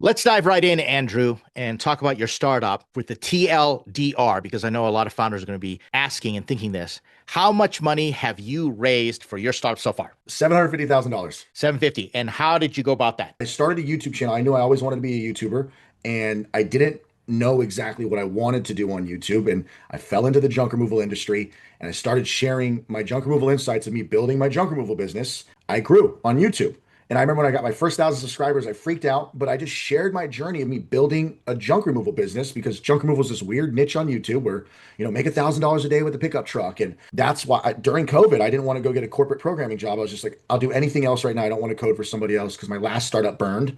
Let's dive right in, Andrew, and talk about your startup with the TLDR, because I know a lot of founders are going to be asking and thinking this. How much money have you raised for your startup so far? $750,000. 750. And how did you go about that? I started a YouTube channel. I knew I always wanted to be a YouTuber, and I didn't know exactly what I wanted to do on YouTube. And I fell into the junk removal industry and I started sharing my junk removal insights of me building my junk removal business. I grew on YouTube. And I remember when I got my first 1,000 subscribers, I freaked out, but I just shared my journey of me building a junk removal business because junk removal is this weird niche on YouTube where, make $1,000 a day with a pickup truck. And that's why during COVID, I didn't want to go get a corporate programming job. I was just like, I'll do anything else right now. I don't want to code for somebody else because my last startup burned.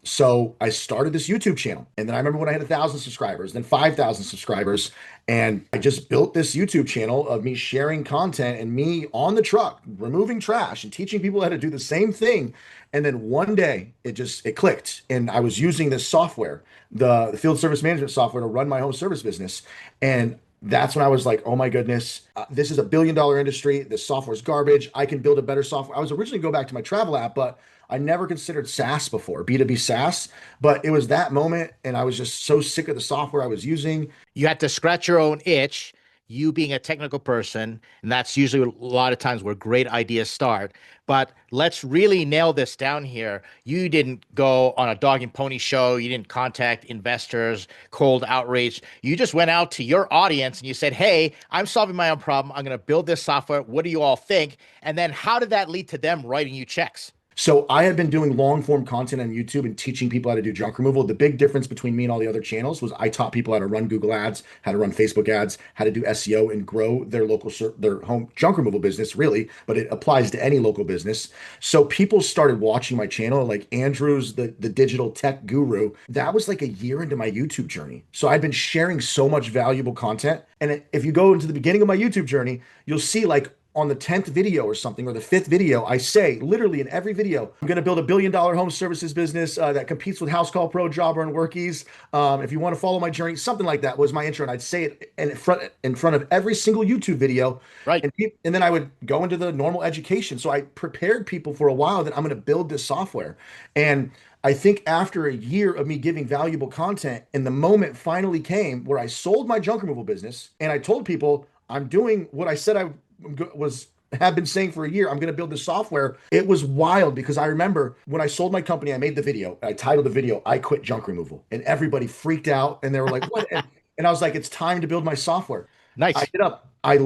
So I started this YouTube channel. And then I remember when I had 1,000 subscribers, then 5,000 subscribers. And I just built this YouTube channel of me sharing content and me on the truck, removing trash and teaching people how to do the same thing. And then one day it clicked. And I was using this software, the field service management software to run my home service business. And that's when I was like, oh my goodness, this is $1 billion industry. This software is garbage. I can build a better software. I was originally going back to my travel app, but I never considered SaaS before, B2B SaaS, but it was that moment. And I was just so sick of the software I was using. You had to scratch your own itch, you being a technical person, and that's usually a lot of times where great ideas start. But let's really nail this down here. You didn't go on a dog and pony show. You didn't contact investors, cold outreach. You just went out to your audience and you said, hey, I'm solving my own problem. I'm going to build this software. What do you all think? And then how did that lead to them writing you checks? So I had been doing long form content on YouTube and teaching people how to do junk removal. The big difference between me and all the other channels was I taught people how to run Google ads, how to run Facebook ads, how to do SEO and grow their their home junk removal business, really, but it applies to any local business. So people started watching my channel, like Andrew's the digital tech guru. That was like a year into my YouTube journey. So I'd been sharing so much valuable content. And if you go into the beginning of my YouTube journey, you'll see like on the 10th video or something, or the 5th video, I say literally in every video, I'm going to build $1 billion home services business that competes with House Call Pro, Jobber, and Workies. If you want to follow my journey, something like that was my intro. And I'd say it in front of every single YouTube video. Right. And then I would go into the normal education. So I prepared people for a while that I'm going to build this software. And I think after a year of me giving valuable content, and the moment finally came where I sold my junk removal business and I told people I'm doing what I said I have been saying for a year, I'm going to build this software. It was wild because I remember when I sold my company, I made the video. I titled the video, I Quit Junk Removal. And everybody freaked out and they were like, what? And I was like, it's time to build my software. Nice. I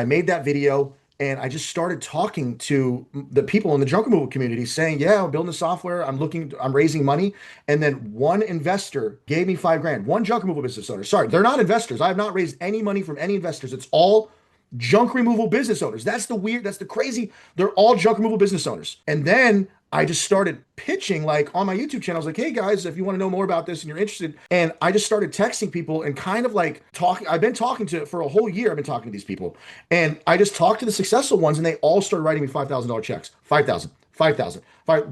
made that video and I just started talking to the people in the junk removal community saying, yeah, I'm building the software. I'm raising money. And then one investor gave me $5,000, one junk removal business owner. Sorry, they're not investors. I have not raised any money from any investors. It's all junk removal business owners. That's the crazy. They're all junk removal business owners. And then I just started pitching like on my YouTube channel. I was like, hey guys, if you want to know more about this and you're interested. And I just started texting people and kind of like talking. I've been talking to for a whole year. I've been talking to these people and I just talked to the successful ones and they all started writing me $5,000 checks, 5,000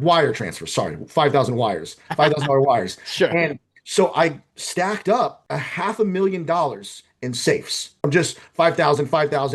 wire transfers. Sorry, 5,000 wires, $5,000 wires. Sure. And so I stacked up $500,000 in safes. I'm just 5,000.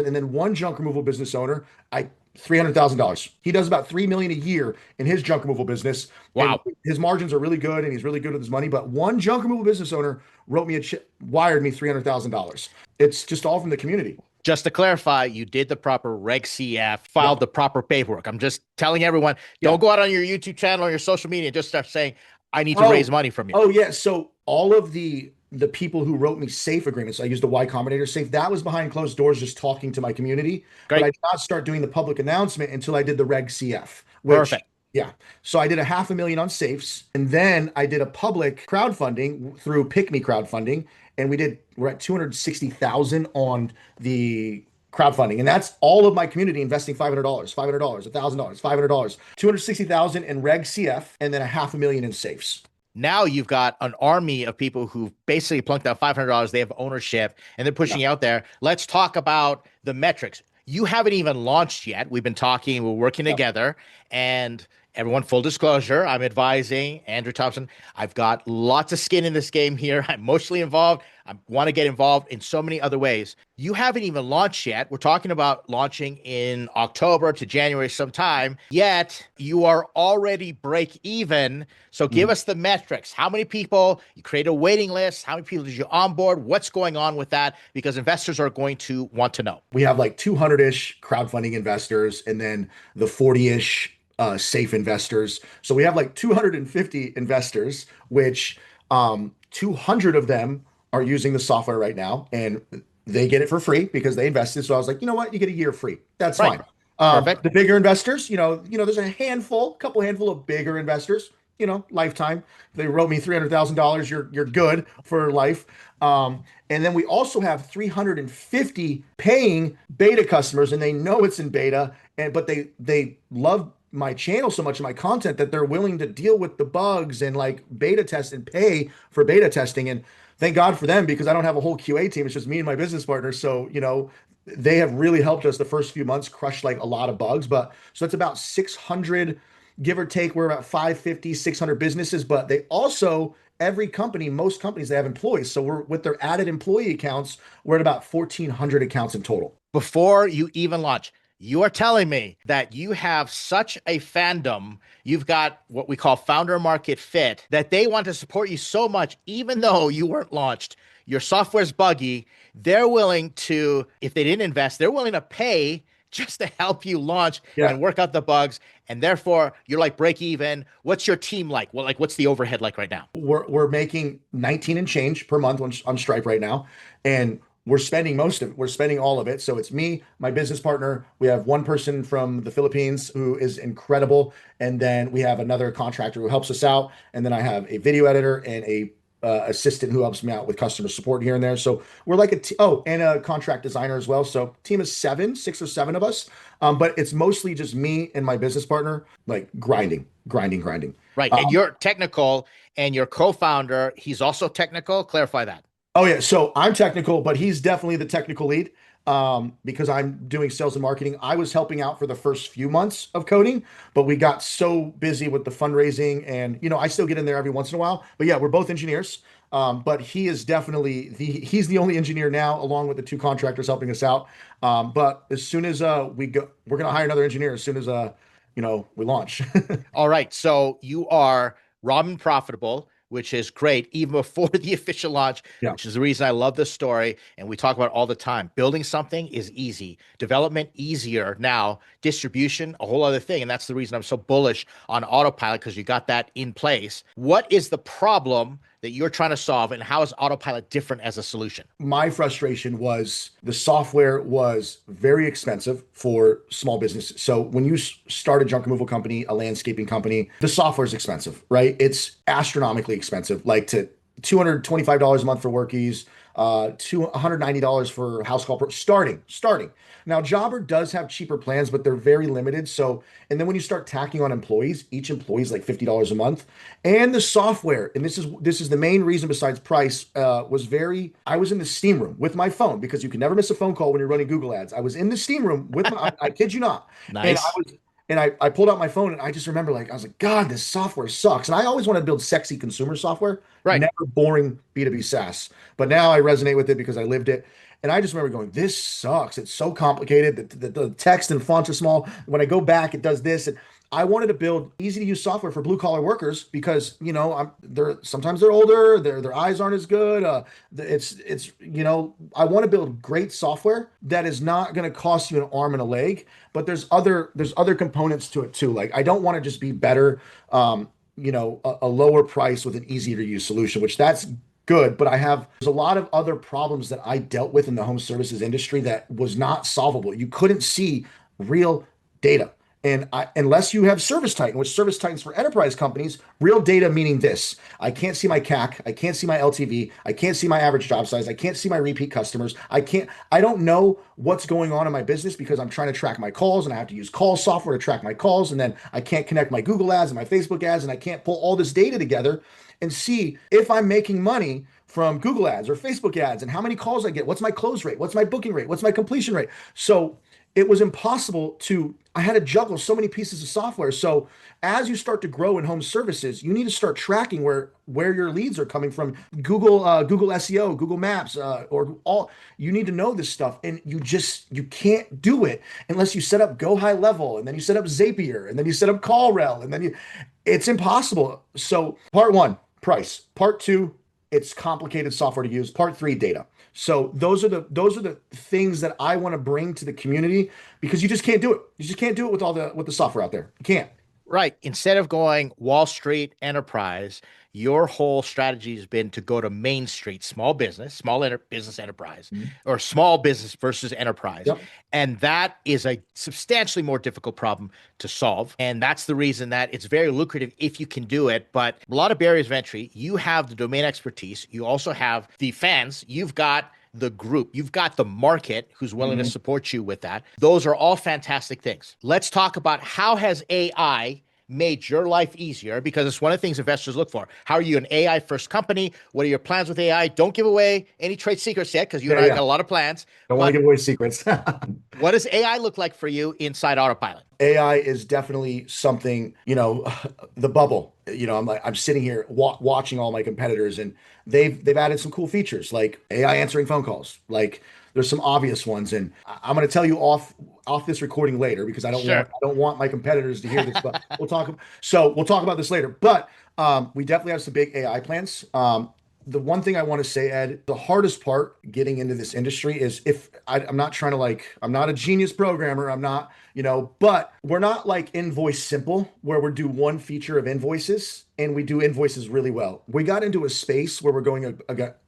And then one junk removal business owner, $300,000. He does about 3 million a year in his junk removal business. Wow. And his margins are really good and he's really good with his money. But one junk removal business owner wrote me wired me $300,000. It's just all from the community. Just to clarify, you did the proper Reg CF, filed the proper paperwork. I'm just telling everyone, don't go out on your YouTube channel or your social media and just start saying, I need to raise money from you. Oh, yeah. So all of the people who wrote me safe agreements, I used the Y Combinator safe, that was behind closed doors, just talking to my community. Great. But I did not start doing the public announcement until I did the Reg CF. Perfect. Yeah. So I did $500,000 on safes. And then I did a public crowdfunding through Pick Me crowdfunding. And we're at 260,000 on the crowdfunding. And that's all of my community investing $500, $1,000, $500, 260,000 in Reg CF, and then $500,000 in safes. Now you've got an army of people who basically plunked out $500. They have ownership and they're pushing out there. Let's talk about the metrics. You haven't even launched yet. We've been talking, we're working together. And Everyone, full disclosure, I'm advising Andrew Thompson. I've got lots of skin in this game here. I'm emotionally involved. I want to get involved in so many other ways. You haven't even launched yet. We're talking about launching in October to January sometime, yet you are already break even. So give us the metrics. How many people, you create a waiting list? How many people did you onboard? What's going on with that? Because investors are going to want to know. We have like 200-ish crowdfunding investors and then the 40-ish safe investors. So we have like 250 investors, which 200 of them are using the software right now, and they get it for free because they invested. So I was like, you know what, you get a year free. That's Right. fine. Perfect. The bigger investors, there's a couple handful of bigger investors. Lifetime. If they wrote me $300,000, you're good for life. And then we also have 350 paying beta customers, and they know it's in beta, but they love my channel so much and my content that they're willing to deal with the bugs and like beta test and pay for beta testing. And thank God for them, because I don't have a whole QA team. It's just me and my business partner. So, they have really helped us the first few months crush like a lot of bugs. But so that's about 600, give or take. We're about 550, 600 businesses, but they also, most companies, they have employees. So we're with their added employee accounts, we're at about 1,400 accounts in total. Before you even launch, you are telling me that you have such a fandom. You've got what we call founder market fit, that they want to support you so much, even though you weren't launched. Your software's buggy. They're willing to, if they didn't invest, they're willing to pay just to help you launch Yeah. and work out the bugs. And therefore, you're like break even. What's your team like? Well, like, what's the overhead like right now? We're making 19 and change per month on Stripe right now. And we're spending all of it. So it's me, my business partner. We have one person from the Philippines who is incredible. And then we have another contractor who helps us out. And then I have a video editor and a assistant who helps me out with customer support here and there. So we're like and a contract designer as well. So team is 6 or 7 of us. But it's mostly just me and my business partner, like grinding. Right. And you're technical, and your co-founder, he's also technical. Clarify that. Oh yeah, so I'm technical, but he's definitely the technical lead, because I'm doing sales and marketing. I was helping out for the first few months of coding, but we got so busy with the fundraising, and I still get in there every once in a while. But yeah, we're both engineers. But he is definitely he's the only engineer now, along with the 2 contractors helping us out. But as soon as we're gonna hire another engineer as soon as we launch. All right. So you are ramen profitable, which is great, even before the official launch, Yeah. which is the reason I love this story. And we talk about it all the time. Building something is easy, development easier. Now, distribution, a whole other thing. And that's the reason I'm so bullish on Autopilot, because you got that in place. What is the problem that you're trying to solve, and how is Autopilot different as a solution? My frustration was the software was very expensive for small businesses. So when you start a junk removal company, a landscaping company, the software is expensive, right? It's astronomically expensive, like to $225 a month for workies, $190 for house call starting. Now, Jobber does have cheaper plans, but they're very limited. So, and then when you start tacking on employees, each employee is like $50 a month, and the software. And this is the main reason besides price. I was in the steam room with my phone, because you can never miss a phone call when you're running Google ads. I was in the steam room with I kid you not, and Nice. I pulled out my phone, and I just remember, like, I was like, God, this software sucks. And I always wanted to build sexy consumer software, Right. never boring B2B SaaS. But now I resonate with it because I lived it. And I just remember going, this sucks. It's so complicated. The text and fonts are small. When I go back, it does this. And I wanted to build easy to use software for blue collar workers, because sometimes they're older, their eyes aren't as good. I want to build great software that is not going to cost you an arm and a leg, but there's other components to it too. Like, I don't want to just be better, a lower price with an easier to use solution, which that's good, but there's a lot of other problems that I dealt with in the home services industry that was not solvable. You couldn't see real data. And unless you have Service Titan, which Service Titan's for enterprise companies, real data meaning this: I can't see my CAC, I can't see my LTV, I can't see my average job size, I can't see my repeat customers, I don't know what's going on in my business, because I'm trying to track my calls, and I have to use call software to track my calls, and then I can't connect my Google ads and my Facebook ads, and I can't pull all this data together and see if I'm making money from Google ads or Facebook ads, and how many calls I get, what's my close rate, what's my booking rate, what's my completion rate. So it was impossible to, I had to juggle so many pieces of software. So as you start to grow in home services, you need to start tracking where your leads are coming from. Google SEO, Google Maps, or all. You need to know this stuff, and you can't do it unless you set up Go High Level, and then you set up Zapier, and then you set up CallRail, and then it's impossible. So part one, price. Part two, it's complicated software to use. Part three, data. So those are the things that I want to bring to the community because you just can't do it. You just can't do it with the software out there. You can't. Right. Instead of going Wall Street enterprise, your whole strategy has been to go to Main Street, small business, business enterprise, Mhm. or small business versus enterprise. Yep. And that is a substantially more difficult problem to solve. And that's the reason that it's very lucrative if you can do it. But a lot of barriers of entry, you have the domain expertise. You also have the fans. You've got the group, you've got the market who's willing to Mhm. support you with that. Those are all fantastic things. Let's talk about how has AI made your life easier, because it's one of the things investors look for. How are you an AI first company? What are your plans with AI? Don't give away any trade secrets yet, because you Yeah, and I yeah. got a lot of plans. Don't want to But give away secrets. what does AI look like for you inside Autopilot? AI is definitely something, the bubble. I'm sitting here watching all my competitors, and they've added some cool features like AI answering phone calls. Like there's some obvious ones, and I'm going to tell you off this recording later because Sure. I don't want my competitors to hear this. But we'll talk about this later. But we definitely have some big AI plans. The one thing I want to say, Ed, the hardest part getting into this industry is I'm not trying to I'm not a genius programmer. I'm not, but we're not like Invoice Simple where we do one feature of invoices and we do invoices really well. We got into a space where we're going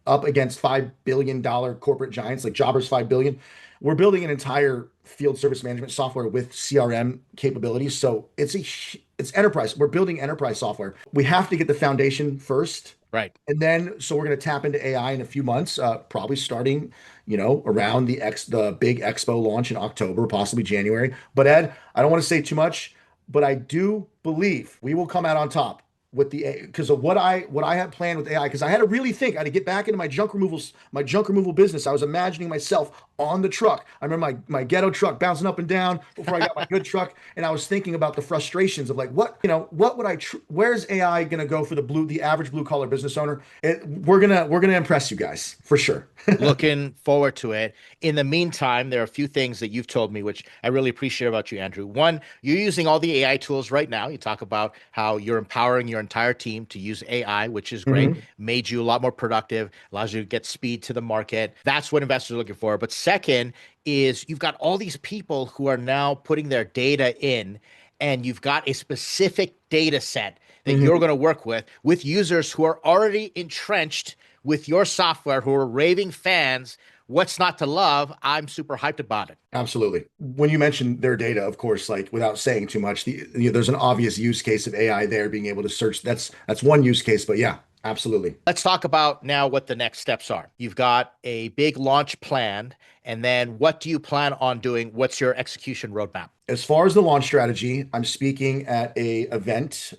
up against $5 billion corporate giants like Jobber's 5 billion. We're building an entire field service management software with CRM capabilities. So it's enterprise. We're building enterprise software. We have to get the foundation first. Right. And then, so we're going to tap into AI in a few months, probably starting, around the big expo launch in October, possibly January. But Ed, I don't want to say too much, but I do believe we will come out on top with the because of what I have planned with AI. Because I had to really think, I had to get back into my junk removal business. I was imagining myself on the truck. I remember my ghetto truck bouncing up and down before I got my good truck, and I was thinking about the frustrations of like what would where's AI gonna go for the average blue collar business owner? We're gonna impress you guys for sure. Looking forward to it. In the meantime, there are a few things that you've told me, which I really appreciate about you, Andrew. One, you're using all the AI tools right now. You talk about how you're empowering your entire team to use AI, which is great, Mhm. made you a lot more productive, allows you to get speed to the market. That's what investors are looking for. But second is you've got all these people who are now putting their data in, and you've got a specific data set that you're Mhm. going to work with users who are already entrenched with your software, who are raving fans. What's not to love? I'm super hyped about it. Absolutely. When you mentioned their data, of course, like without saying too much, there's an obvious use case of AI there being able to search. That's one use case, but yeah, absolutely. Let's talk about now what the next steps are. You've got a big launch planned, and then what do you plan on doing? What's your execution roadmap? As far as the launch strategy, I'm speaking at a event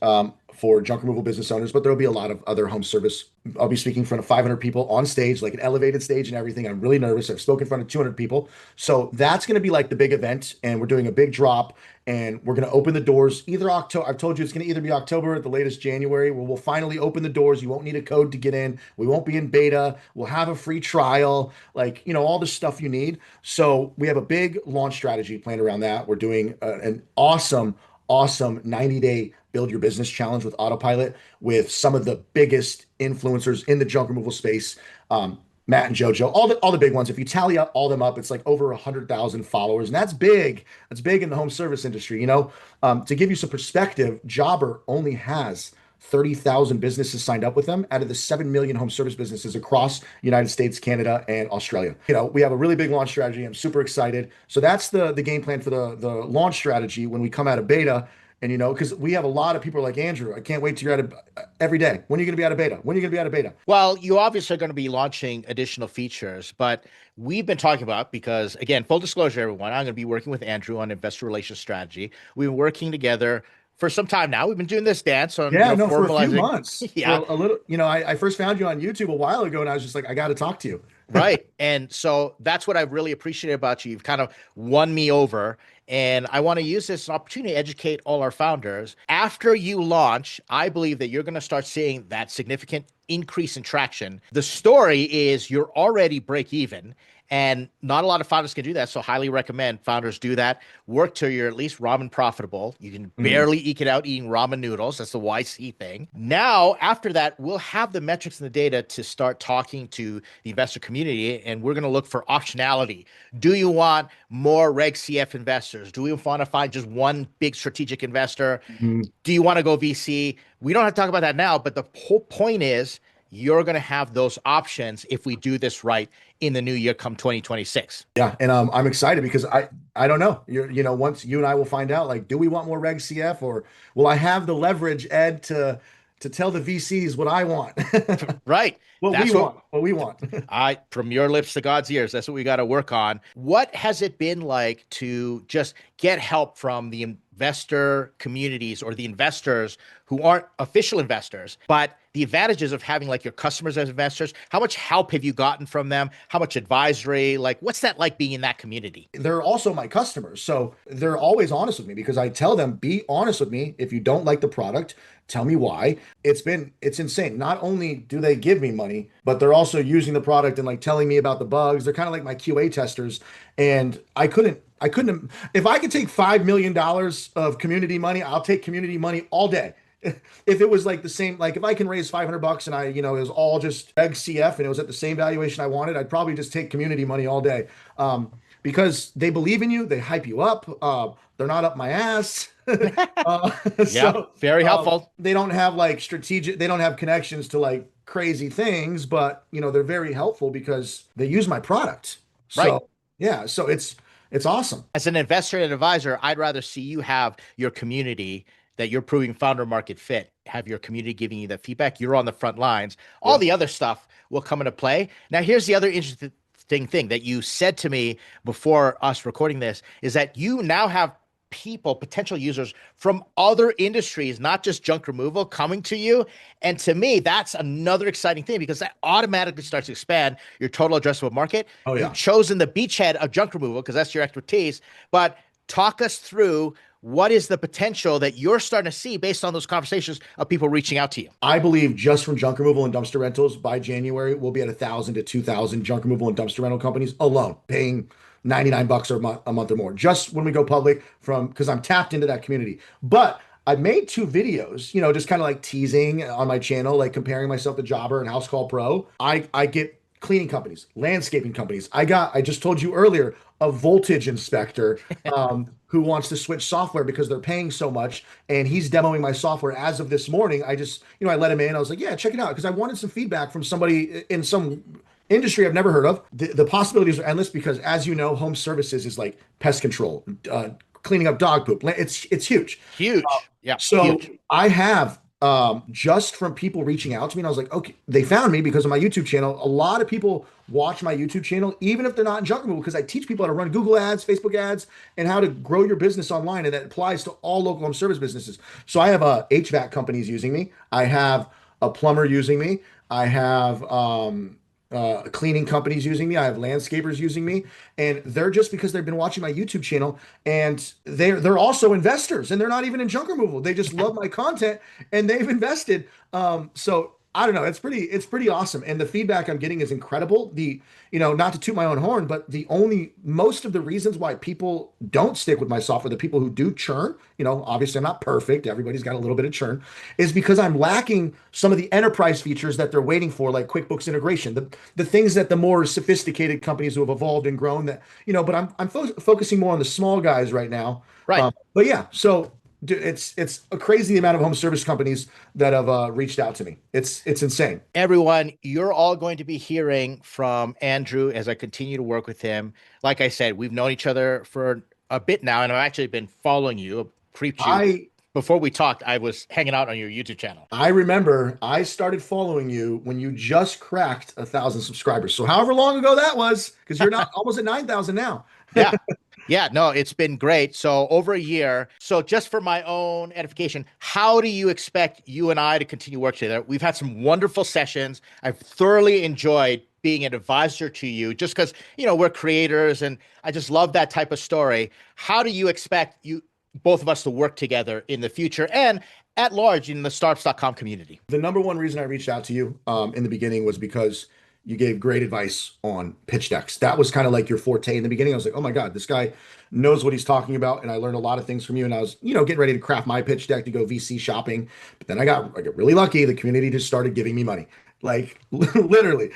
for junk removal business owners, but there'll be a lot of other home service. I'll be speaking in front of 500 people on stage, like an elevated stage and everything. I'm really nervous. I've spoken in front of 200 people. So that's going to be like the big event. And we're doing a big drop and we're going to open the doors either October. I've told you it's going to either be October at the latest January, where we'll finally open the doors. You won't need a code to get in. We won't be in beta. We'll have a free trial, like, all the stuff you need. So we have a big launch strategy planned around that. We're doing an awesome 90-day build your business challenge with Autopilot with some of the biggest influencers in the junk removal space. Matt and JoJo, all the big ones. If you tally up all them up, it's like over 100,000 followers, and that's big. That's big in the home service industry. To give you some perspective, Jobber only has 30,000 businesses signed up with them out of the 7 million home service businesses across United States, Canada, and Australia. We have a really big launch strategy. I'm super excited. So that's the game plan for the launch strategy when we come out of beta. And because we have a lot of people like Andrew, I can't wait till you're out of every day. When are you going to be out of beta? When are you going to be out of beta? Well, you obviously are going to be launching additional features, but we've been talking about, because again, full disclosure, everyone, I'm going to be working with Andrew on investor relations strategy. We've been working together for some time now. We've been doing this dance on, Yeah, no, for a few formalizing. months, for Yeah. a little. I first found you on YouTube a while ago, and I was just like, I got to talk to you. Right. And so that's what I really appreciate about you. You've kind of won me over. And I want to use this opportunity to educate all our founders. After you launch, I believe that you're going to start seeing that significant increase in traction. The story is you're already break even. And not a lot of founders can do that. So highly recommend founders do that. Work till you're at least ramen profitable. You can Mhm. barely eke it out eating ramen noodles. That's the YC thing. Now, after that, we'll have the metrics and the data to start talking to the investor community. And we're going to look for optionality. Do you want more Reg CF investors? Do we want to find just one big strategic investor? Mhm. Do you want to go VC? We don't have to talk about that now, but the whole point is you're going to have those options if we do this right in the new year come 2026. Yeah, and I'm excited because I don't know. Once you and I will find out, like, do we want more Reg CF, or will I have the leverage, Ed, to tell the VCs what I want, Right. what we That's what want, what we want. I, from your lips to God's ears, that's what we got to work on. What has it been like to just get help from the investor communities or the investors who aren't official investors, but the advantages of having like your customers as investors? How much help have you gotten from them? How much advisory? Like, what's that like being in that community? They're also my customers, so they're always honest with me because I tell them, be honest with me. If you don't like the product, tell me why. It's insane. Not only do they give me money, but they're also using the product and like telling me about the bugs. They're kind of like my QA testers. And I couldn't, if I could take $5 million of community money, I'll take community money all day. If it was like the same, like if I can raise 500 bucks and it was all just Reg CF and it was at the same valuation I wanted, I'd probably just take community money all day. Because they believe in you, they hype you up. They're not up my ass. uh, Yeah, so very helpful. they don't have like they don't have connections to like crazy things, but they're very helpful because they use my product. Right. So yeah, so it's awesome. As an investor and advisor, I'd rather see you have your community that you're proving founder market fit, have your community giving you that feedback. You're on the front lines. All Yeah. the other stuff will come into play. Now, here's the other interesting thing that you said to me before us recording this is that you now have people, potential users from other industries, not just junk removal, coming to you. And to me, that's another exciting thing because that automatically starts to expand your total addressable market. Oh You've yeah. chosen the beachhead of junk removal because that's your expertise. But talk us through what is the potential that you're starting to see based on those conversations of people reaching out to you. I believe just from junk removal and dumpster rentals by January, we'll be at 1,000 to 2,000 junk removal and dumpster rental companies alone, paying 99 bucks a month or more, just when we go public because I'm tapped into that community. But I made 2 videos, just kind of like teasing on my channel, like comparing myself to Jobber and House Call Pro. I get cleaning companies, landscaping companies. I just told you earlier, a voltage inspector who wants to switch software because they're paying so much. And he's demoing my software as of this morning. I just, I let him in. I was like, yeah, check it out. Because I wanted some feedback from somebody in some industry I've never heard of. The possibilities are endless because, as you know, home services is like pest control, cleaning up dog poop. It's huge. Huge. Yeah, So huge. I have just from people reaching out to me, and I was like, okay, they found me because of my YouTube channel. A lot of people watch my YouTube channel, even if they're not in junk removal, because I teach people how to run Google ads, Facebook ads, and how to grow your business online. And that applies to all local home service businesses. So I have HVAC companies using me. I have a plumber using me. I have cleaning companies using me. I have landscapers using me, and they're just because they've been watching my YouTube channel, and they're also investors, and they're not even in junk removal. They just love my content, and they've invested. So I don't know. It's pretty awesome, and the feedback I'm getting is incredible. Not to toot my own horn, but most of the reasons why people don't stick with my software, the people who do churn, obviously I'm not perfect. Everybody's got a little bit of churn, is because I'm lacking some of the enterprise features that they're waiting for, like QuickBooks integration, the things that the more sophisticated companies who have evolved and grown but I'm focusing more on the small guys right now. Right. But yeah, so it's a crazy amount of home service companies that have reached out to me. It's insane. Everyone, you're all going to be hearing from Andrew as I continue to work with him. Like I said, we've known each other for a bit now, and I've actually been following you, creeped you. I Before we talked, I was hanging out on your YouTube channel. I remember I started following you when you just cracked 1,000 subscribers. So however long ago that was, because you're not almost at 9,000 now. Yeah. Yeah, no, it's been great. So over a year. So just for my own edification, how do you expect you and I to continue work together? We've had some wonderful sessions. I've thoroughly enjoyed being an advisor to you just because, we're creators and I just love that type of story. How do you expect both of us to work together in the future and at large in the startups.com community? The number one reason I reached out to you in the beginning was because you gave great advice on pitch decks. That was kind of like your forte in the beginning. I was like, oh my God, this guy knows what he's talking about. And I learned a lot of things from you. And I was, getting ready to craft my pitch deck to go VC shopping. But then I got really lucky. The community just started giving me money, like literally.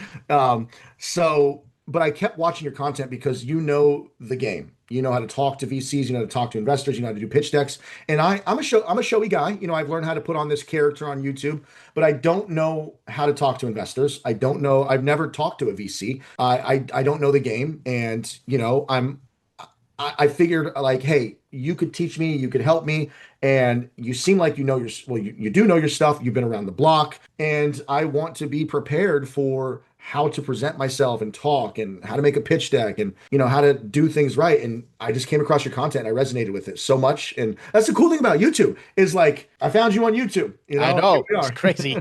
But I kept watching your content because you know the game. You know how to talk to VCs, you know how to talk to investors, you know how to do pitch decks. And I'm a showy guy. I've learned how to put on this character on YouTube, but I don't know how to talk to investors. I don't know. I've never talked to a VC. I don't know the game. And, I figured like, hey, you could teach me, you could help me. And you seem like you do know your stuff. You've been around the block. And I want to be prepared for how to present myself and talk and how to make a pitch deck and, how to do things right. And I just came across your content and I resonated with it so much. And that's the cool thing about YouTube is like, I found you on YouTube, I know, it's crazy.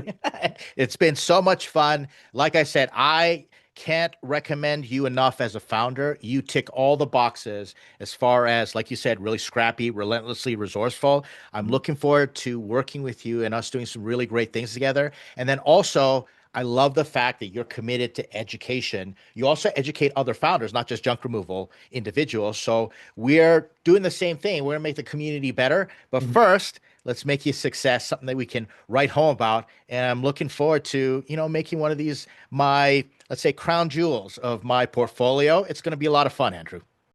It's been so much fun. Like I said, I can't recommend you enough as a founder. You tick all the boxes as far as, like you said, really scrappy, relentlessly resourceful. I'm looking forward to working with you and us doing some really great things together. And then also, I love the fact that you're committed to education. You also educate other founders, not just junk removal individuals. So we're doing the same thing. We're going to make the community better. But first, let's make you a success, something that we can write home about. And I'm looking forward to, making one of these let's say, crown jewels of my portfolio. It's going to be a lot of fun, Andrew.